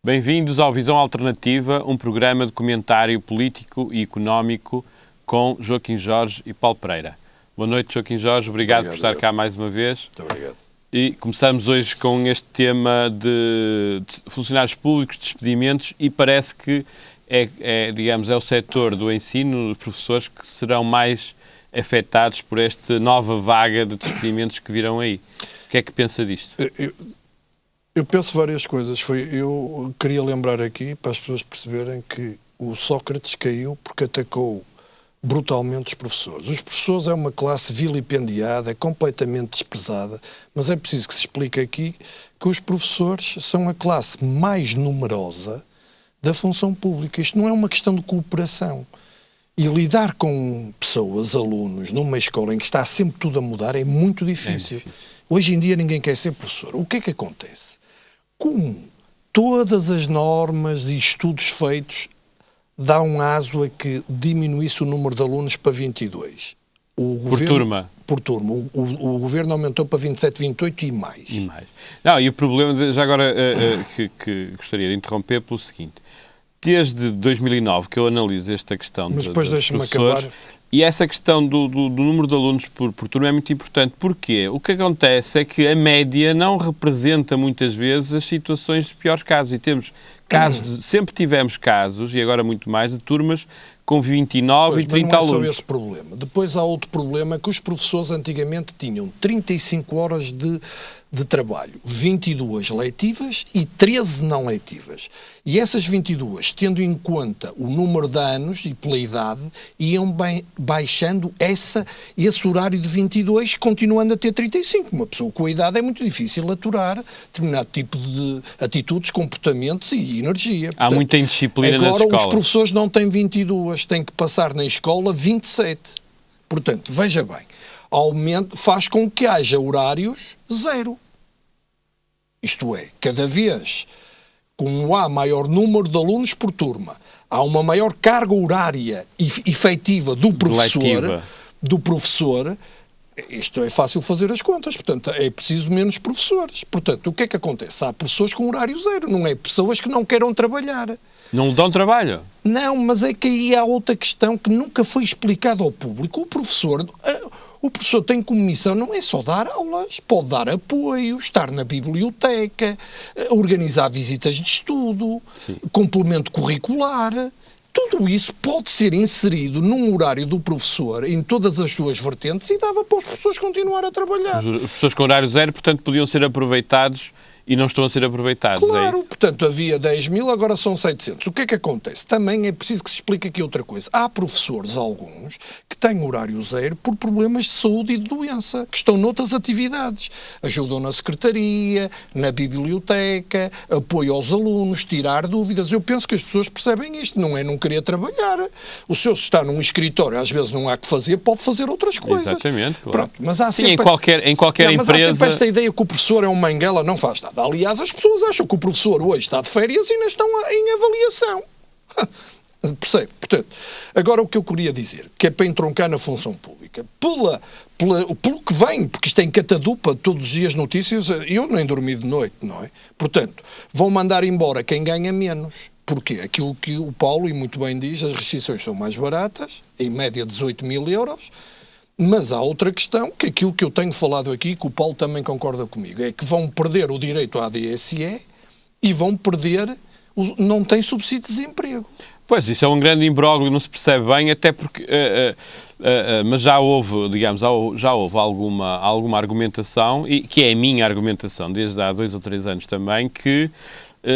Bem-vindos ao Visão Alternativa, um programa de comentário político e económico com Joaquim Jorge e Paulo Pereira. Boa noite, Joaquim Jorge. Obrigado por estar cá mais uma vez. Muito obrigado. E começamos hoje com este tema de funcionários públicos, despedimentos, e parece que é o setor do ensino, os professores, que serão mais afetados por esta nova vaga de despedimentos que virão aí. O que é que pensa disto? Eu penso várias coisas. Eu queria lembrar aqui, para as pessoas perceberem, que o Sócrates caiu porque atacou brutalmente os professores. Os professores é uma classe vilipendiada, é completamente desprezada, mas é preciso que se explique aqui que os professores são a classe mais numerosa da função pública. Isto não é uma questão de cooperação. E lidar com pessoas, alunos, numa escola em que está sempre tudo a mudar é muito difícil. Hoje em dia ninguém quer ser professor. O que é que acontece? Como todas as normas e estudos feitos dá um aso a que diminuísse o número de alunos para 22. Por turma? Por turma. O governo aumentou para 27, 28 e mais. Não, e o problema, já agora que gostaria de interromper pelo seguinte. Desde 2009 que eu analiso esta questão dos professores, e essa questão do número de alunos por turma é muito importante. Porquê? O que acontece é que a média não representa muitas vezes as situações de piores casos. E temos casos, sempre tivemos casos, e agora muito mais, de turmas com 29 e 30 alunos. Não é só esse problema. Depois há outro problema, que os professores antigamente tinham 35 horas de trabalho, 22 letivas e 13 não letivas. E essas 22, tendo em conta o número de anos e pela idade, iam baixando esse horário de 22, continuando a ter 35. Uma pessoa com a idade é muito difícil aturar determinado tipo de atitudes, comportamentos e energia. Há muita indisciplina nas escolas. Agora os professores não têm 22, têm que passar na escola 27. Portanto, veja bem, faz com que haja horários zero. Isto é, cada vez, como há maior número de alunos por turma, há uma maior carga horária efetiva do professor, isto é fácil fazer as contas, portanto, é preciso menos professores. Portanto, o que é que acontece? Há professores com horário zero, não é pessoas que não queiram trabalhar. Não lhe dão trabalho? Não, mas é que aí há outra questão que nunca foi explicada ao público. O professor tem como missão, não é só dar aulas, pode dar apoio, estar na biblioteca, organizar visitas de estudo, complemento curricular. Tudo isso pode ser inserido num horário do professor, em todas as suas vertentes, e dava para os professores continuar a trabalhar. Os professores com horário zero, portanto, podiam ser aproveitados e não estão a ser aproveitados. Claro, portanto, havia 10 mil, agora são 700. O que é que acontece? Também é preciso que se explique aqui outra coisa. Há professores, alguns, que têm horário zero por problemas de saúde e de doença, que estão noutras atividades. Ajudam na secretaria, na biblioteca, apoio aos alunos, tirar dúvidas. Eu penso que as pessoas percebem isto, não é não querer trabalhar. O senhor, se está num escritório, às vezes não há que fazer, pode fazer outras coisas. Exatamente, claro. Pronto, mas há sempre... em qualquer empresa... Mas há sempre esta ideia que o professor é um manguela, não faz nada. Aliás, as pessoas acham que o professor hoje está de férias e ainda estão em avaliação. Percebe? Portanto, agora o que eu queria dizer, que é para entroncar na função pública, pelo que vem, porque isto é em catadupa, todos os dias notícias, eu nem dormi de noite, não é? Portanto, vão mandar embora quem ganha menos. Porquê? Aquilo que o Paulo, e muito bem diz, as restrições são mais baratas, em média 18 mil euros, mas há outra questão, que aquilo que eu tenho falado aqui, que o Paulo também concorda comigo, é que vão perder o direito à DSE e vão perder, não têm subsídio de desemprego. Pois, isso é um grande imbróglio, não se percebe bem, até porque, mas já houve, digamos, já houve alguma argumentação, e que é a minha argumentação desde há 2 ou 3 anos também, que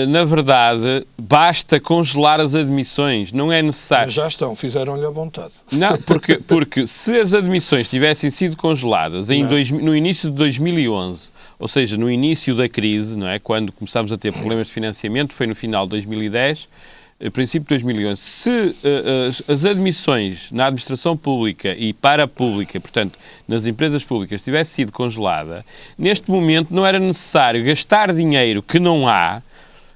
na verdade, basta congelar as admissões, não é necessário... Mas já estão, fizeram-lhe à vontade. Não, porque se as admissões tivessem sido congeladas no início de 2011, ou seja, no início da crise, não é? Quando começámos a ter problemas de financiamento, foi no final de 2010, princípio de 2011, se as admissões na administração pública e parapública, portanto, nas empresas públicas, tivesse sido congelada, neste momento não era necessário gastar dinheiro que não há,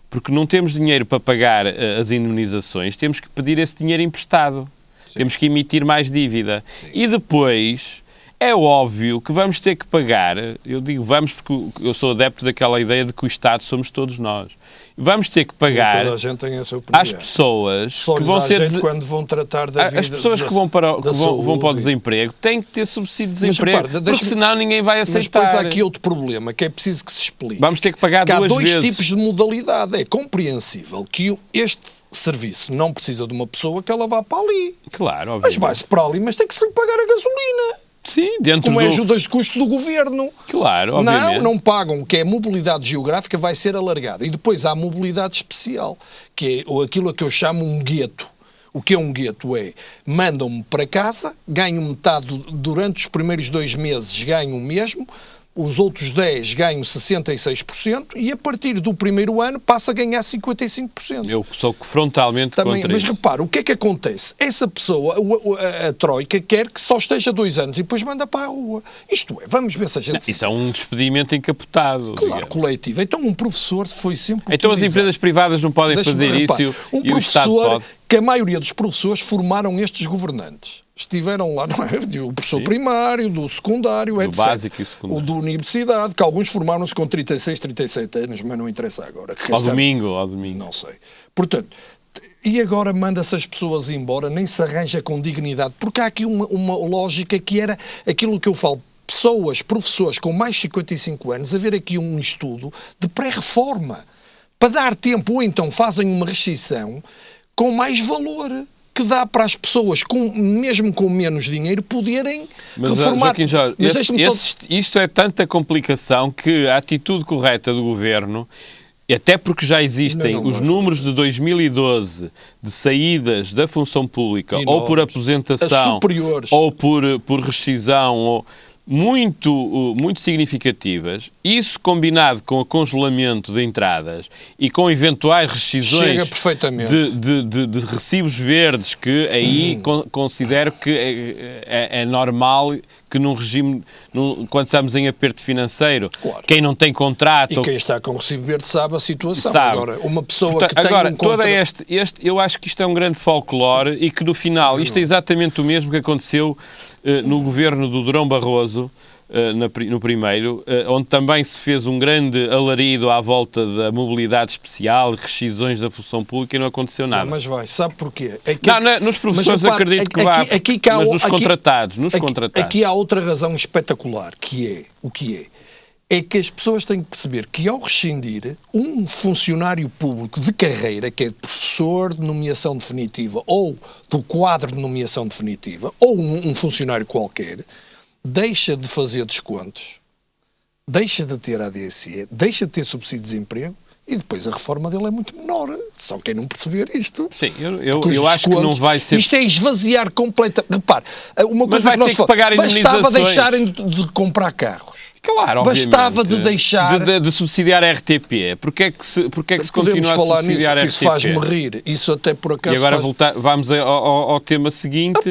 porque não temos dinheiro para pagar as indemnizações, temos que pedir esse dinheiro emprestado. Sim. Temos que emitir mais dívida. Sim. E depois É óbvio que vamos ter que pagar, eu digo vamos porque eu sou adepto daquela ideia de que o Estado somos todos nós. Vamos ter que pagar toda a gente tem essa opinião. às pessoas Só que vão ser... quando vão tratar da vida, as pessoas que vão para o desemprego têm que ter subsídio de desemprego, porque senão ninguém vai aceitar. Mas depois há aqui outro problema, que é preciso que se explique. Vamos ter que pagar que duas vezes. Há dois tipos de modalidade. É compreensível que este serviço não precisa de uma pessoa que ela vá para ali. Claro, obviamente. Mas vai-se para ali, mas tem que se lhe pagar a gasolina. Sim, dentro como é ajudas de custo do governo. Claro, obviamente. Não pagam, que é a mobilidade geográfica vai ser alargada. E depois há a mobilidade especial, que é aquilo a que eu chamo um gueto. O que é um gueto? Mandam-me para casa, ganho metade, durante os primeiros 2 meses ganho o mesmo, os outros 10 ganham 66% e a partir do primeiro ano passa a ganhar 55%. Eu sou frontalmente também, contra mas isso. repara, o que é que acontece? Essa pessoa, a Troika, quer que só esteja 2 anos e depois manda para a rua. Isto é, vamos ver se a gente... Isso é um despedimento encapotado. Claro, digamos. Coletivo. Então um professor foi sempre... Então as empresas privadas não podem fazer isso e o Estado pode? Que a maioria dos professores formaram estes governantes. Estiveram lá, não é? O professor Sim. primário, do secundário, do etc. Básico e secundário. O da universidade, que alguns formaram-se com 36, 37 anos, mas não interessa agora. Ao domingo. Não sei. Portanto, e agora manda-se as pessoas embora, nem se arranja com dignidade, porque há aqui uma lógica que era aquilo que eu falo, professores com mais de 55 anos, haver aqui um estudo de pré-reforma, para dar tempo, ou então fazem uma rescisão com mais valor, que dá para as pessoas, mesmo com menos dinheiro, poderem reformar. Joaquim Jorge, isto é tanta complicação que a atitude correta do Governo, até porque já existem os números de 2012 de saídas da função pública, ou por aposentação, ou por rescisão, muito significativas, isso combinado com o congelamento de entradas e com eventuais rescisões de recibos verdes, que aí considero que é normal que num regime, quando estamos em aperto financeiro, claro. Quem não tem contrato... E quem está com recibo verde sabe a situação. Sabe. Agora, uma pessoa que tem eu acho que isto é um grande folclore e que no final, isto é exatamente o mesmo que aconteceu no governo do Durão Barroso, no primeiro, onde também se fez um grande alarido à volta da mobilidade especial, rescisões da função pública e não aconteceu nada. Não, mas vai, sabe porquê? Nos professores acredito que vá, mas nos contratados. Aqui há outra razão espetacular, que é que as pessoas têm que perceber que ao rescindir um funcionário público de carreira, que é professor de nomeação definitiva ou do quadro de nomeação definitiva, ou um funcionário qualquer, deixa de fazer descontos, deixa de ter ADSE, deixa de ter subsídio de desemprego e depois a reforma dele é muito menor. Só quem não perceber isto... Sim, eu acho que não vai ser... Isto é esvaziar completamente... Repare, uma coisa mas vai ter que pagar indemnizações. Bastava deixarem de comprar carros. Claro, bastava de deixar... De subsidiar a RTP. Porquê é que se continua a subsidiar a RTP? Isso faz-me rir. Isso até por acaso... E agora vamos ao tema seguinte,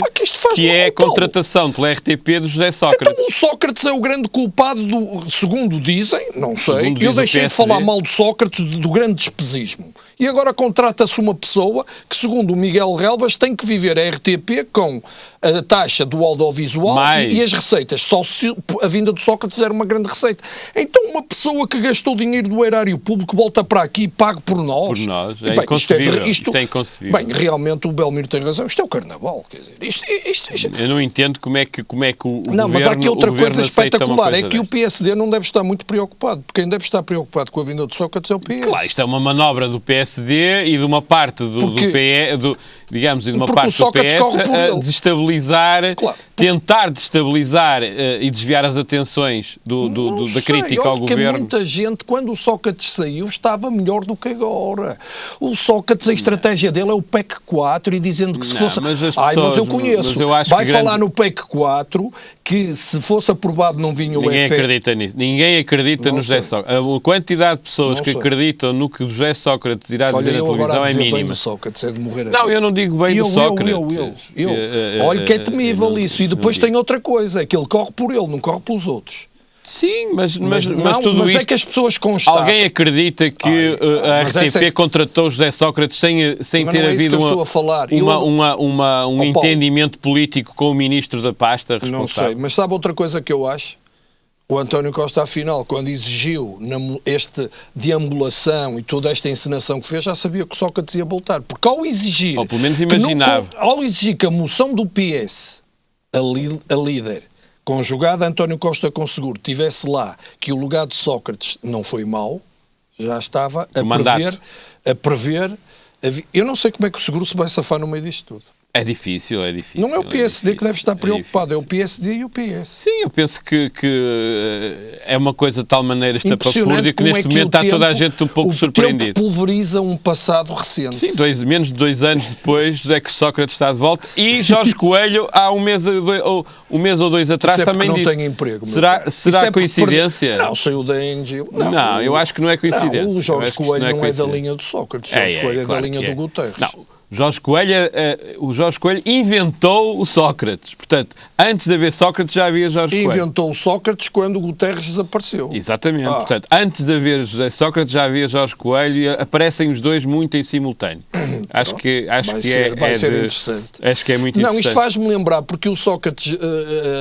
que é a contratação pela RTP do José Sócrates. Então o Sócrates é o grande culpado, segundo dizem, não sei, eu deixei de falar mal do Sócrates, do grande despesismo. E agora contrata-se uma pessoa que, segundo o Miguel Relvas, tem que viver a RTP com a taxa do audiovisual e as receitas. Só se a vinda do Sócrates era uma grande receita. Então uma pessoa que gastou dinheiro do erário público volta para aqui e paga por nós. Por nós. É inconcebível. Isto é inconcebível. Bem, realmente o Belmiro tem razão. Isto é o carnaval. Quer dizer, Eu não entendo como é que o governo... Mas há aqui outra coisa espetacular. É que o PSD não deve estar muito preocupado. Porque quem deve estar preocupado com a vinda do Sócrates é o PS. Claro, isto é uma manobra do PSD e de uma parte do PS a desestabilizar, tentar destabilizar e desviar as atenções da crítica ao governo. Muita gente, quando o Sócrates saiu, estava melhor do que agora. O Sócrates, a estratégia dele é o PEC 4 e dizendo que se fosse... Mas eu conheço. Vai falar no PEC 4 que se fosse aprovado não vinha o Ninguém acredita nisso. Ninguém acredita no José Sócrates. A quantidade de pessoas que acreditam no que o José Sócrates irá dizer na televisão é mínima. Bem do Sócrates, é de morrer a Não, eu não digo bem do Sócrates. Olha que é temível isso. E depois tem outra coisa, é que ele corre por ele, não corre pelos outros. Sim, mas não, tudo mas isto... é que as pessoas constatam. Alguém acredita que a RTP contratou José Sócrates sem ter havido um entendimento político com o ministro da pasta responsável? Não sei, mas sabe outra coisa que eu acho? O António Costa, afinal, quando exigiu esta deambulação e toda esta encenação que fez, já sabia que o Sócrates ia voltar. Porque ao exigir... Ou pelo menos imaginava. Ao exigir que a moção do PS, a líder, conjugada a António Costa com Seguro, tivesse lá que o legado de Sócrates não foi mau, já estava a prever... Eu não sei como é que o Seguro se vai safar no meio disto tudo. É difícil. Não é o PSD que deve estar preocupado, é o PSD e o PS. Sim, eu penso que é uma coisa de tal maneira estapafúrdia que neste momento está toda a gente um pouco surpreendida. O tempo pulveriza um passado recente. Sim, menos de 2 anos depois é que Sócrates está de volta e Jorge Coelho há um mês ou dois atrás também disse. Não tem emprego. Será coincidência? Não, saiu da NGO. Não, eu acho que não é coincidência. Não, o Jorge Coelho não é da linha do Sócrates, o Jorge Coelho é da linha do Guterres. Não. O Jorge Coelho inventou o Sócrates. Portanto, antes de haver Sócrates já havia Jorge Coelho. Inventou o Sócrates quando o Guterres desapareceu. Exatamente. Portanto, antes de haver José Sócrates já havia Jorge Coelho e aparecem os dois muito em simultâneo. Acho que vai ser interessante. Acho que é muito interessante. Não, isto faz-me lembrar, porque o Sócrates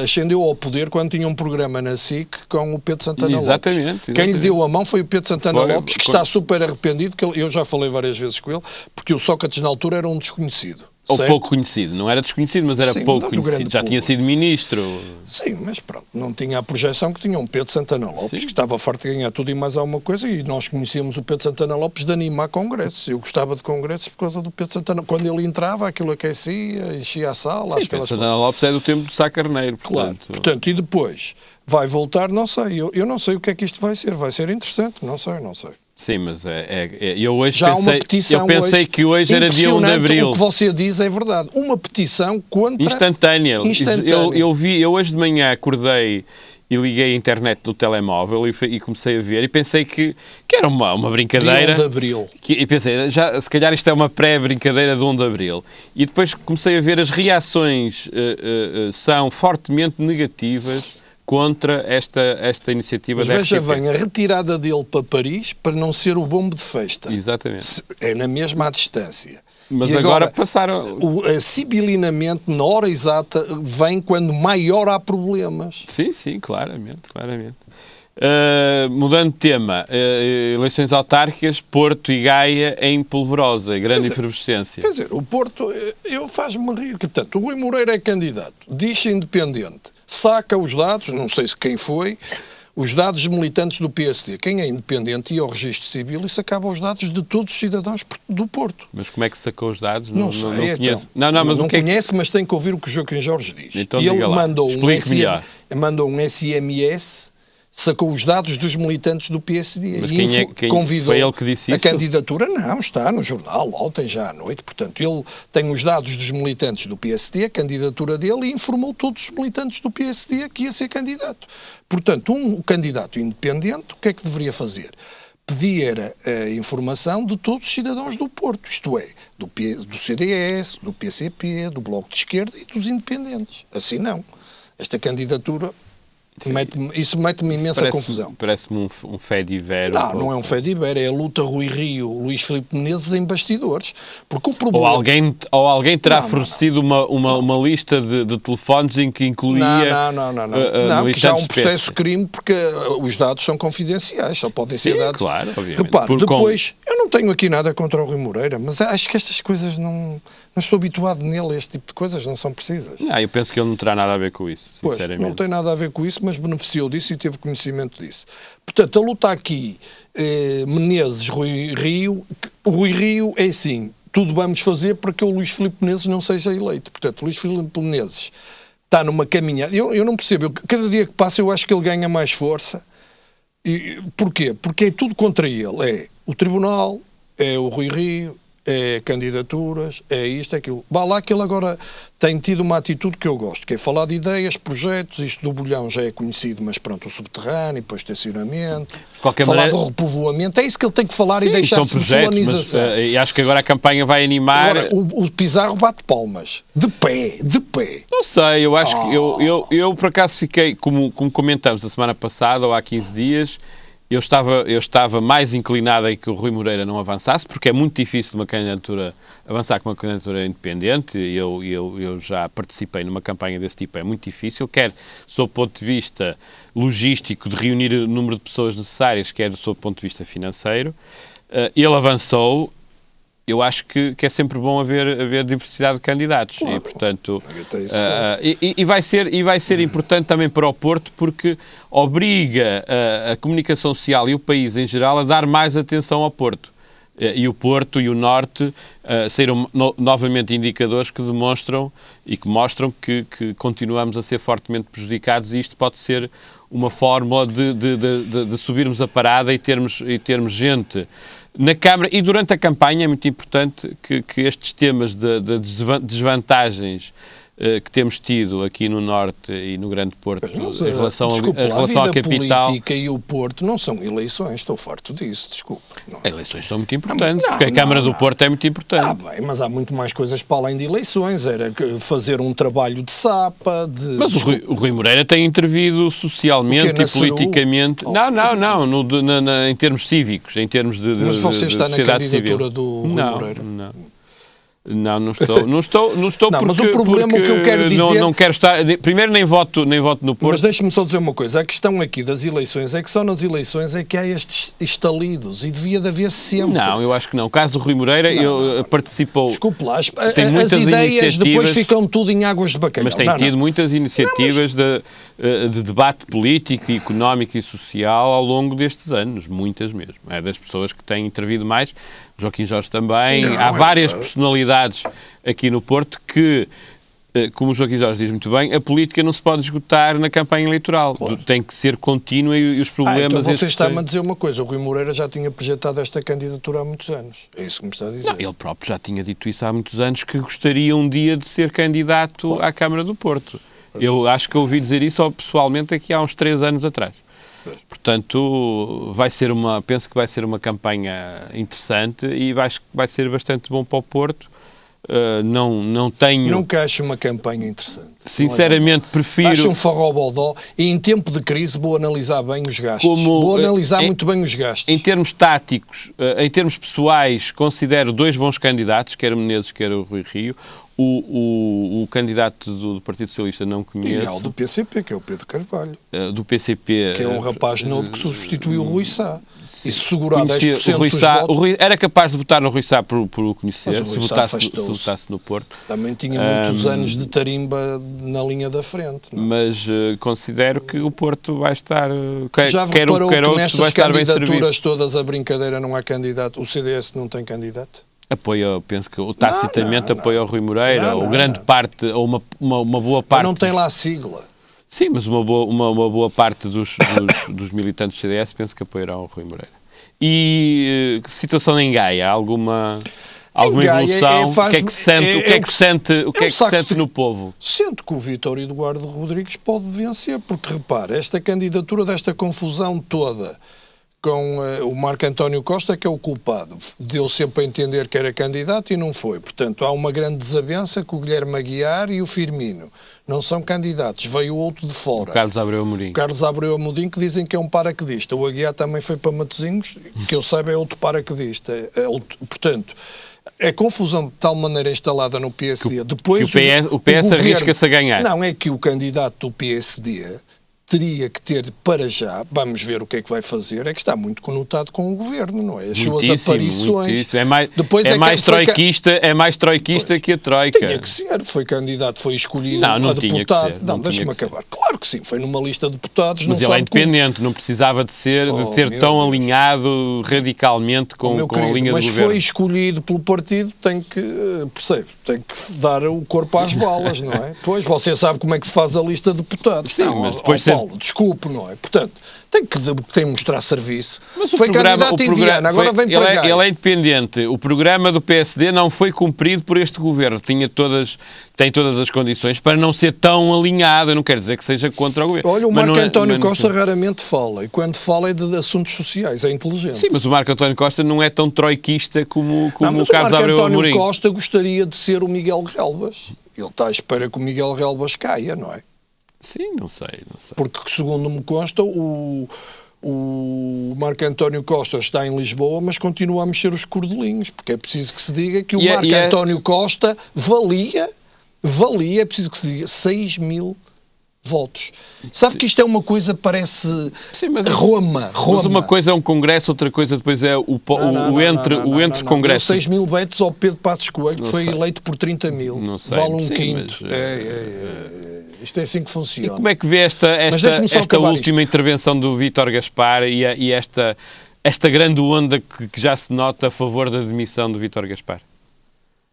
ascendeu ao poder quando tinha um programa na SIC com o Pedro Santana Lopes. Exatamente. Quem lhe deu a mão foi o Pedro Santana Lopes, que está super arrependido, que eu já falei várias vezes com ele, porque o Sócrates na altura era um desconhecido. Ou certo? pouco conhecido. Não era desconhecido, mas era pouco conhecido. Já tinha sido ministro. Sim, mas pronto, não tinha a projeção que tinha um Pedro Santana Lopes, que estava farto de ganhar tudo e mais alguma coisa, e nós conhecíamos o Pedro Santana Lopes de animar congressos. Eu gostava de congressos por causa do Pedro Santana. Quando ele entrava, aquilo aquecia, enchia a sala. Sim, Pedro Santana Lopes é do tempo do Sá Carneiro, portanto. Claro. Portanto, e depois vai voltar, não sei. Eu não sei o que é que isto vai ser. Vai ser interessante, não sei. Sim, mas eu hoje já pensei que hoje era dia 1 de Abril. O que você diz é verdade. Uma petição contra... Instantânea. Eu hoje de manhã acordei e liguei a internet do telemóvel e comecei a ver e pensei que era uma brincadeira. Dia 1 de Abril. E pensei, se calhar isto é uma pré-brincadeira de 1 de Abril. E depois comecei a ver as reações são fortemente negativas contra esta iniciativa da RTP. Mas veja bem, a retirada dele para Paris para não ser o bombo de festa. Exatamente. É na mesma distância. Mas agora passaram... O sibilinamento, na hora exata, vem quando maior há problemas. Sim, claramente. Mudando de tema, eleições autárquicas, Porto e Gaia em polvorosa, grande efervescência. Quer dizer, o Porto, faz-me rir. Portanto, o Rui Moreira é candidato, diz-se independente, saca os dados, não sei se quem foi, os dados militantes do PSD. Quem é independente ia ao registro civil e sacava os dados de todos os cidadãos do Porto. Mas como é que sacou os dados? Não sei, não conheço. Então, não conhece, mas tem que ouvir o que o Joaquim Jorge diz. Então, e ele mandou um SMS, sacou os dados dos militantes do PSD. Mas e convidou foi ele que disse isso? A candidatura não, está no jornal, ontem já à noite. Portanto, ele tem os dados dos militantes do PSD, a candidatura dele, e informou todos os militantes do PSD que ia ser candidato. Portanto, um candidato independente, o que é que deveria fazer? Pedir a informação de todos os cidadãos do Porto, isto é, do CDS, do PCP, do Bloco de Esquerda e dos independentes. Assim não. Esta candidatura... Isso mete-me imensa confusão. Parece-me um fé-diver. Não é um fé-diver, é a luta Rui Rio, Luís Filipe Menezes em bastidores. Porque o problema... Ou alguém terá fornecido uma lista de telefones em que incluía... Não, que já há um processo de crime porque os dados são confidenciais, só podem ser dados... Claro, obviamente. Repare, depois, eu não tenho aqui nada contra o Rui Moreira, mas acho que estas coisas não estou habituado nele, este tipo de coisas não são precisas. Eu penso que ele não terá nada a ver com isso, sinceramente. Não tem nada a ver com isso, mas beneficiou disso e teve conhecimento disso. Portanto, a luta aqui, Menezes, Rui Rio, o Rui Rio é assim, tudo vamos fazer para que o Luís Filipe Menezes não seja eleito. Portanto, o Luís Filipe Menezes está numa caminhada. Eu não percebo, cada dia que passa eu acho que ele ganha mais força. Porquê? Porque é tudo contra ele. É o Tribunal, é o Rui Rio, é candidaturas, é isto, é aquilo. Vá lá que ele agora tem tido uma atitude que eu gosto, que é falar de ideias, projetos, isto do bolhão já é conhecido, mas pronto, o subterrâneo, depois estacionamento, falar maneira... do repovoamento, é isso que ele tem que falar. Sim, e deixar-se de colonização. E acho que agora a campanha vai animar... Agora, o Pizarro bate palmas, de pé. Não sei, eu acho que eu por acaso fiquei, como comentamos a semana passada ou há 15 dias, eu estava mais inclinado em que o Rui Moreira não avançasse, porque é muito difícil uma candidatura avançar com uma candidatura independente. Eu já participei numa campanha desse tipo, é muito difícil, quer sob o ponto de vista logístico de reunir o número de pessoas necessárias, quer sob o ponto de vista financeiro. Ele avançou. Eu acho que é sempre bom haver diversidade de candidatos. Claro. E, portanto, vai ser importante também para o Porto, porque obriga a comunicação social e o país em geral a dar mais atenção ao Porto. E o Porto e o Norte saíram novamente indicadores que demonstram e que mostram que continuamos a ser fortemente prejudicados, e isto pode ser uma fórmula de subirmos a parada e termos gente na Câmara. E durante a campanha é muito importante que estes temas de desvantagens que temos tido aqui no Norte e no Grande Porto em relação à capital... A política e o Porto não são eleições, estou farto disso, desculpa. Não. Eleições são muito importantes, porque a Câmara do Porto é muito importante. Bem, mas há muito mais coisas para além de eleições, era fazer um trabalho de sapa... Mas o Rui Moreira tem intervido socialmente e politicamente... Não, em termos cívicos, em termos de Mas você está na candidatura do Rui Moreira? Não estou porque... Mas o problema, o que eu quero dizer... Não quero estar... Primeiro, nem voto no Porto. Mas deixe-me só dizer uma coisa. A questão aqui das eleições é que só nas eleições é que há estes estalidos, e devia de haver sempre. Não, eu acho que não. O caso do Rui Moreira, participou... Desculpe lá, tem muitas as ideias iniciativas, depois ficam tudo em águas de bacalhau. Mas tem tido muitas iniciativas de debate político, económico e social ao longo destes anos, muitas mesmo. É das pessoas que têm intervido mais. Joaquim Jorge também. Há várias personalidades aqui no Porto que, como o Joaquim Jorge diz muito bem, a política não se pode esgotar na campanha eleitoral. Claro. Tem que ser contínua e os problemas... Então você está-me a dizer uma coisa. O Rui Moreira já tinha projetado esta candidatura há muitos anos. É isso que me está a dizer. Não, ele próprio já tinha dito isso há muitos anos, que gostaria um dia de ser candidato à Câmara do Porto. Eu acho que ouvi dizer isso pessoalmente aqui há uns 3 anos atrás. Portanto, penso que vai ser uma campanha interessante e vai ser bastante bom para o Porto. Não tenho... Nunca acho uma campanha interessante. Sinceramente, prefiro... Acho um forró-bodó, e em tempo de crise vou analisar bem os gastos. Vou analisar muito bem os gastos. Em termos táticos, em termos pessoais, considero 2 bons candidatos, quer o Menezes, quer o Rui Rio. O candidato do Partido Socialista não conheço. E há o do PCP, que é o Pedro Carvalho. Do PCP... Que é um rapaz novo que substituiu o Rui Sá. Sim. E se segurar 10% Rui Sá, o Rui era capaz de votar no Rui Sá por o conhecer, se votasse no Porto. Também tinha muitos anos de tarimba na linha da frente. Não? Mas considero que o Porto vai estar... Já reparou que nestas candidaturas todas a brincadeira não há candidato? O CDS não tem candidato? Penso que tacitamente apoia o Rui Moreira, ou grande parte, ou uma boa parte... Mas não tem lá a sigla. Sim, mas uma boa parte dos militantes do CDS penso que apoiarão o Rui Moreira. E situação em Gaia, alguma evolução? O que é que se sente no povo? Sinto que o Vítor Eduardo Rodrigues pode vencer, porque repara, esta candidatura desta confusão toda com o Marco António Costa, que é o culpado, deu sempre a entender que era candidato e não foi. Portanto, há uma grande desavença que o Guilherme Aguiar e o Firmino não são candidatos. Veio outro de fora. O Carlos Abreu Amorim. O Carlos Abreu Amorim, que dizem que é um paraquedista. O Aguiar também foi para Matosinhos, que eu saiba é outro paraquedista. Portanto, é confusão de tal maneira instalada no PSD. Depois o PS arrisca-se a ganhar. Não, é que o candidato do PSD teria que ter, para já, vamos ver o que é que vai fazer, é que está muito conotado com o governo, não é? As suas aparições... Muitíssimo. É mais troiquista que a Troika. Tinha que ser, foi candidato, foi escolhido a deputado. Tinha que ser, não deixa-me acabar. Claro que sim, foi numa lista de deputados. Mas ele é independente, não precisava de ser tão alinhado radicalmente com a linha do governo. Mas foi escolhido pelo partido, tem que dar o corpo às balas, não é? Pois, você sabe como é que se faz a lista de deputados. Sim, mas depois de ser Paulo, desculpe, não é? Portanto, tem que mostrar serviço. Mas foi candidato em Viana, agora vem para cá. Ele é independente. O programa do PSD não foi cumprido por este governo. Tem todas as condições para não ser tão alinhado. Eu não quero dizer que seja contra o governo. Olha, o Marco António Costa raramente fala. E quando fala é de assuntos sociais. É inteligente. Sim, mas o Marco António Costa não é tão troiquista como o Carlos Abreu Amorim. O Marco António Costa gostaria de ser o Miguel Relvas. Ele está à espera que o Miguel Relvas caia, não é? Sim, não sei. Porque, segundo me consta, o Marco António Costa está em Lisboa, mas continua a mexer os cordelinhos, porque é preciso que se diga que o Marco António Costa valia, é preciso que se diga, 6 mil votos. Sabe que isto é uma coisa, parece Roma. Mas uma coisa é um congresso, outra coisa depois é o entre-congresso. 6 mil votos ao Pedro Passos Coelho, que foi eleito por 30 mil. Não sei. Vale um quinto. Isto é assim que funciona. E como é que vê esta última intervenção do Vítor Gaspar e esta grande onda que já se nota a favor da demissão do Vítor Gaspar?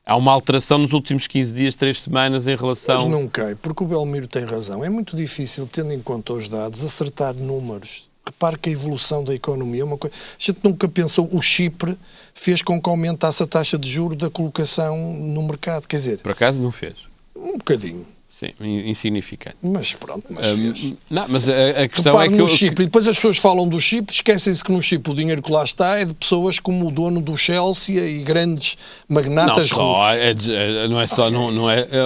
Há uma alteração nos últimos 15 dias, 3 semanas em relação... Mas não cai, porque o Belmiro tem razão. É muito difícil, tendo em conta os dados, acertar números. Repare que a evolução da economia é uma coisa... A gente nunca pensou... O Chipre fez com que aumentasse a taxa de juros da colocação no mercado. Quer dizer... Por acaso não fez? Um bocadinho. Sim, insignificante. Mas pronto, fez. Não, mas a questão é que... no Chipre, e depois as pessoas falam do Chipre, esquecem-se que no Chipre o dinheiro que lá está é de pessoas como o dono do Chelsea e grandes magnatas russos.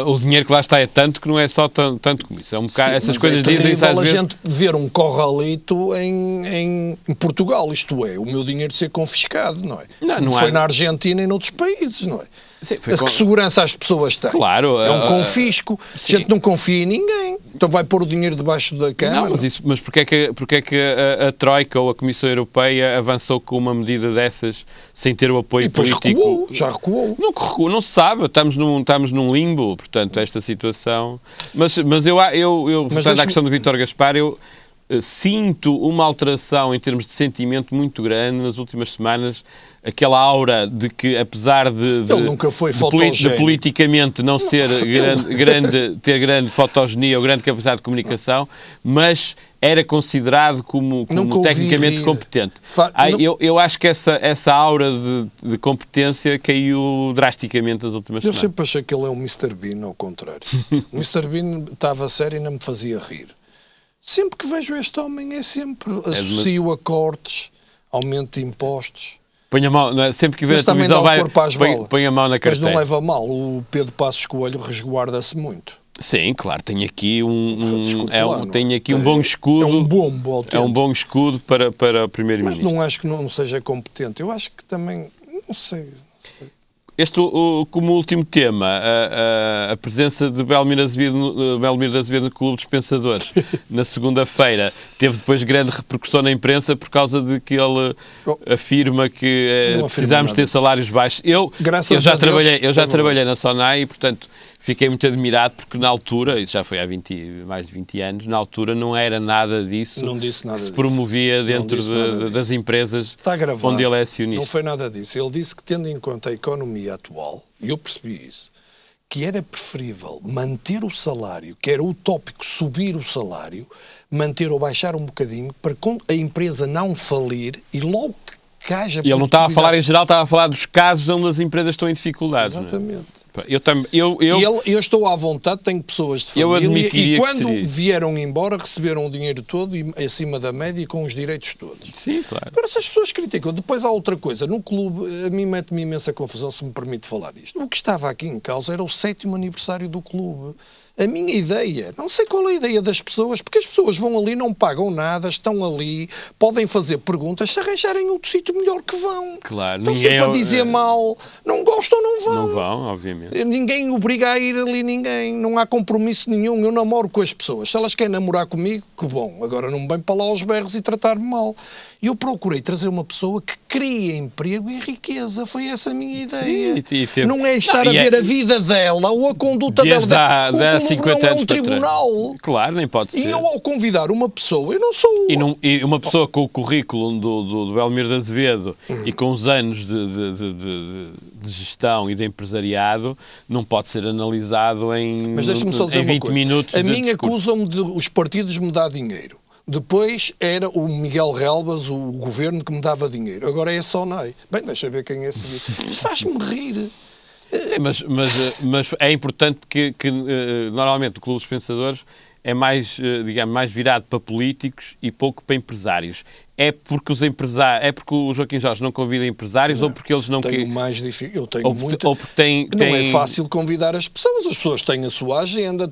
O dinheiro que lá está é tanto que não é só tanto como isso. É um bocado, essas coisas dizem-se às vezes... a gente ver um corralito em Portugal, isto é, o meu dinheiro ser confiscado, não é? Não foi na Argentina e noutros países, não é? Sim, que segurança as pessoas têm? Claro. É um confisco. A gente não confia em ninguém. Então vai pôr o dinheiro debaixo da cama. Não, mas porquê é que a Troika ou a Comissão Europeia avançou com uma medida dessas sem ter o apoio político? Já recuou. Não recuou, não se sabe. Estamos num limbo, portanto, esta situação. Mas portanto, à questão do Vítor Gaspar, eu sinto uma alteração em termos de sentimento muito grande nas últimas semanas. Aquela aura de que, apesar de politicamente não ser ter grande fotogenia ou grande capacidade de comunicação, mas era considerado como tecnicamente competente. Eu acho que essa aura de competência caiu drasticamente nas últimas semanas. Eu sempre achei que ele é um Mr. Bean, ao contrário. O Mr. Bean estava sério e não me fazia rir. Sempre que vejo este homem associo a cortes, aumento de impostos. Põe a mão, sempre que vê a televisão põe a mão na carteira. Mas não leva mal, o Pedro Passos Coelho resguarda-se muito. Sim, claro, tem aqui um bom escudo. É um bombo autêntico. É um bom escudo para o Primeiro-Ministro. Mas não acho que não seja competente. Eu acho que também, não sei. Como último tema, a presença de Belmiro de Azevedo no Clube dos Pensadores na segunda-feira teve depois grande repercussão na imprensa por causa de que ele afirma que precisamos ter salários baixos. Eu já trabalhei na SONAI e, portanto, fiquei muito admirado porque na altura, isso já foi há mais de 20 anos, na altura não era nada disso que se promovia dentro das empresas onde ele é acionista. Não foi nada disso. Ele disse que, tendo em conta a economia atual, e eu percebi isso, que era preferível manter o salário, que era utópico subir o salário, manter ou baixar um bocadinho, para a empresa não falir e logo que haja... E ele não estava a falar em geral, estava a falar dos casos onde as empresas estão em dificuldades. Exatamente. Não é? Eu estou à vontade, tenho pessoas de família e quando vieram embora receberam o dinheiro todo e acima da média e com os direitos todos. Sim, claro. Agora, se as pessoas criticam, depois há outra coisa. No clube, a mim mete-me imensa confusão, se me permite falar isto. O que estava aqui em causa era o 7º aniversário do clube. A minha ideia, não sei qual é a ideia das pessoas, porque as pessoas vão ali, não pagam nada, estão ali, podem fazer perguntas, se arranjarem outro sítio melhor que vão. Claro. Estão sempre a dizer mal, não gostam, não vão. Não vão, obviamente. Ninguém obriga a ir ali, ninguém, não há compromisso nenhum, eu namoro com as pessoas. Se elas querem namorar comigo, que bom, agora não me vêm para lá aos berros e tratar-me mal. Eu procurei trazer uma pessoa que cria emprego e riqueza. Foi essa a minha ideia. Sim, não é estar a ver a vida dela ou a conduta dela. Há 50 anos é um tribunal. Claro, nem pode ser. E eu, ao convidar uma pessoa, eu não sou... E uma pessoa com o currículo do Belmiro de Azevedo e com os anos de gestão e de empresariado não pode ser analisado em 20 minutos. A mim acusam-me de os partidos me dar dinheiro. Depois era o Miguel Relvas, o governo, que me dava dinheiro. Agora é a SONAI. Bem, deixa ver quem é esse. Isto faz-me rir. Sim, mas é importante que normalmente o Clube dos Pensadores é mais, digamos, mais virado para políticos e pouco para empresários. É porque o Joaquim Jorge não convida empresários ou porque eles não querem... mais difícil. Eu tenho muita... Ou porque não é fácil convidar as pessoas têm a sua agenda,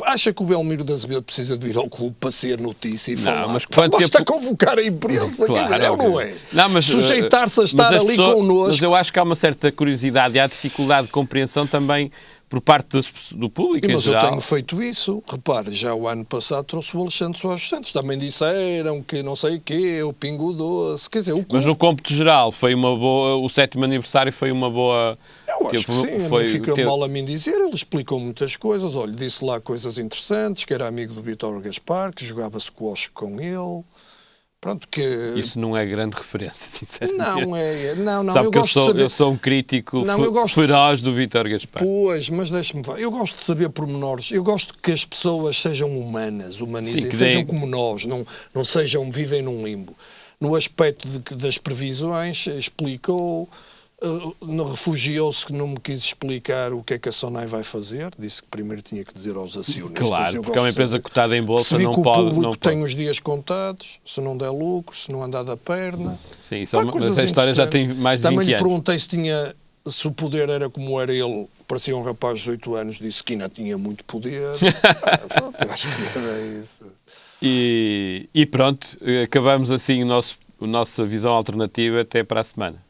acha que o Belmiro de Azevedo precisa de ir ao clube para ser notícia e falar? Mas basta convocar a imprensa, claro, não é? Sujeitar-se a estar ali connosco. Mas eu acho que há uma certa curiosidade e há dificuldade de compreensão também por parte do público em geral. Mas eu tenho feito isso. Repare, já o ano passado trouxe o Alexandre Soares Santos. Também disseram que não sei o quê, o Pingo Doce. Quer dizer, mas no cômputo geral foi uma boa... O 7º aniversário foi uma boa... Eu acho que sim, não fica mal a mim dizer. Ele explicou muitas coisas. Olha, disse lá coisas interessantes, que era amigo do Vítor Gaspar, que jogava squash com ele. Pronto, que... Isso não é grande referência, sinceramente. Não é. Não, sabe que eu sou um crítico feroz do Vítor Gaspar. Pois, mas deixe-me ver. Eu gosto de saber pormenores. Eu gosto que as pessoas sejam humanizem, sejam como nós, não vivem num limbo. No aspecto das previsões, explicou... refugiou-se que não me quis explicar o que é que a SONAI vai fazer. Disse que primeiro tinha que dizer aos acionistas. Claro, porque é uma empresa cotada em bolsa, não pode... o público tem os dias contados, se não der lucro, se não andar da perna. Sim, mas a história já tem mais de 20 anos. Também lhe perguntei se o poder era como era ele. Parecia um rapaz de 18 anos, disse que ainda tinha muito poder. Acho que era isso. E pronto, acabamos assim a nossa visão alternativa. Até para a semana.